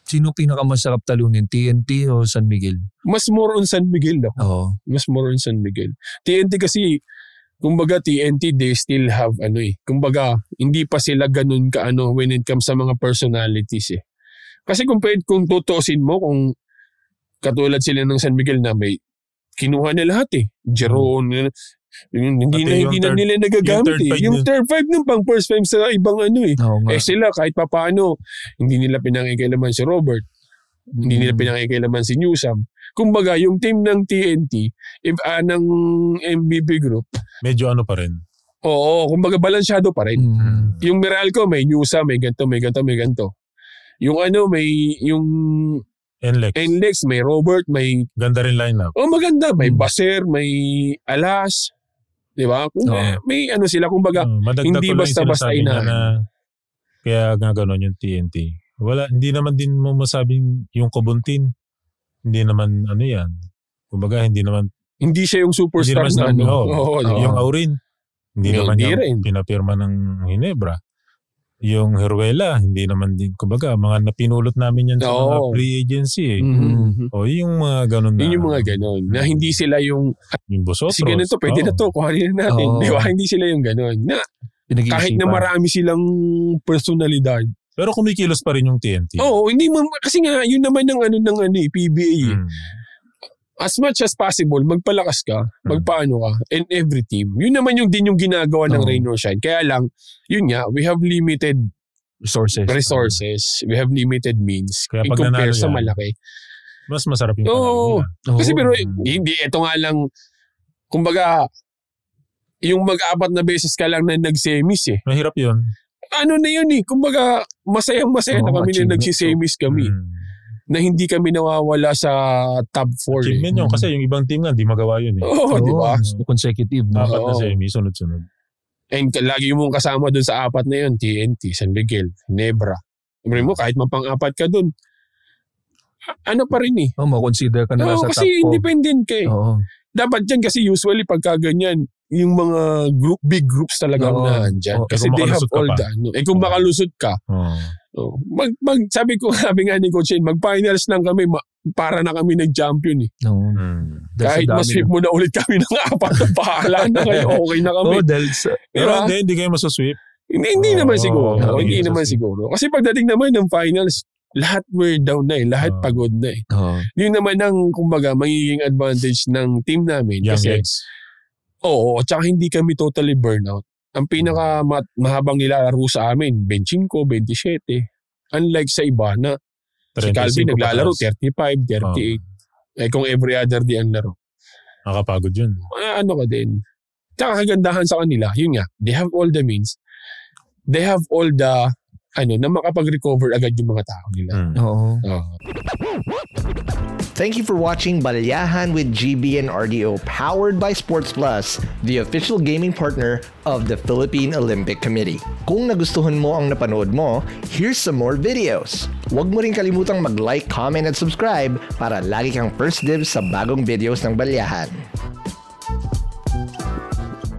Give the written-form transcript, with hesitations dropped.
Sino pinakamasarap talunin? TNT o San Miguel? Mas more on San Miguel ako. Oo. Mas more on San Miguel. TNT kasi, kumbaga TNT, they still have kumbaga, hindi pa sila ganun when it comes sa mga personalities eh. Kasi kung tutuusin mo, kung katulad sila ng San Miguel na may kinuha na lahat eh. Jeron, hindi na nila nagagamit eh. Yung third five ng pang first five sa ibang sila kahit papaano, hindi nila pinangikailaman si Robert. Hindi nila pinangikailaman si Newsam. Kumbaga, yung team ng TNT, ng MVP group, medyo pa rin. Oo, kumbaga balansyado pa rin. Yung Meralco, may Newsam, may ganito. Yung yung NLEX, may Robert, may... Ganda rin lineup. Maganda. May Baser, may Alas. Diba? May sila, kumbaga, hindi basta-basta inahan. Kaya nga gano'n yung TNT. Hindi naman din mo masabing yung Kabuntin. Hindi naman yan. Kumbaga, hindi naman... Hindi siya yung superstar na yung Aurin. Hindi naman yung pinapirma ng Ginebra. Yung Heruela, hindi naman din, kumbaga, mga napinulot namin yan sa mga free agency eh. Yung mga ganun na. Yung mga ganun. Na hindi sila yung Bosotros. Si ganito, pwede na to, kuhanin na natin. Di ba? Hindi sila yung ganun. Na, kahit na marami silang personalidad. Pero kumikilos pa rin yung TNT. Hindi mo, kasi nga, yun naman ng PBA. As much as possible, magpalakas ka, magpaano ka, and every team. Yun naman yung ginagawa ng Rain or Shine. Kaya lang, yun nga, we have limited resources. We have limited means. Kaya pag compare sa malaki. Mas masarap yung panalo nila. Kasi pero, hindi, ito nga lang, kumbaga, yung mag-apat na beses ka lang na nag-semis eh. Mahirap yun. Na yun eh. Kumbaga, masayang-masaya na kami na nagsisemis kami. Na hindi kami nawawala sa top 4. Achievement yun. Kasi yung ibang team nga, di magawa yun eh. Di ba? Consecutive. Apat na semi, sunod-sunod. And lagi mong kasama dun sa apat na yun, TNT, San Miguel, Ginebra. Sabi mo, kahit mapang-apat ka dun, pa rin eh. Makonsider ka na sa top 4. Kasi independent ka eh. Dapat dyan kasi usually pagka ganyan, yung mga big groups talaga na andyan. Kasi they have all the kung makalusot ka, sabi nga ni Coach Shane, mag-finals lang kami, para na kami nag-champion eh. Kahit mas-sweep mo na ulit kami ng apat, pahala na kayo, okay na kami. Pero hindi kayo masasweep. Hindi naman siguro. Hindi naman siguro. Kasi pagdating naman ng finals, lahat we're down na eh. Lahat pagod na eh. Yun naman ang, kumbaga, magiging advantage ng team namin. Kasi, tsaka hindi kami totally burnout. Ang pinaka mahabang nilalaro sa amin, 25, 27. Unlike sa iba na si Calvin naglalaro 35, 38. Kung every other day ang laro. Nakapagod yun. Ka din. Tsaka kagandahan sa kanila, yun nga, they have all the means. They have all the, na makapag-recover agad yung mga tao nila. Thank you for watching Balyahan with GB and RDO, powered by Sports Plus, the official gaming partner of the Philippine Olympic Committee. Kung nagustuhan mo ang napanood mo, here's some more videos. Huwag mo rin kalimutang mag-like, comment at subscribe para lagi kang first dibs sa bagong videos ng Balyahan.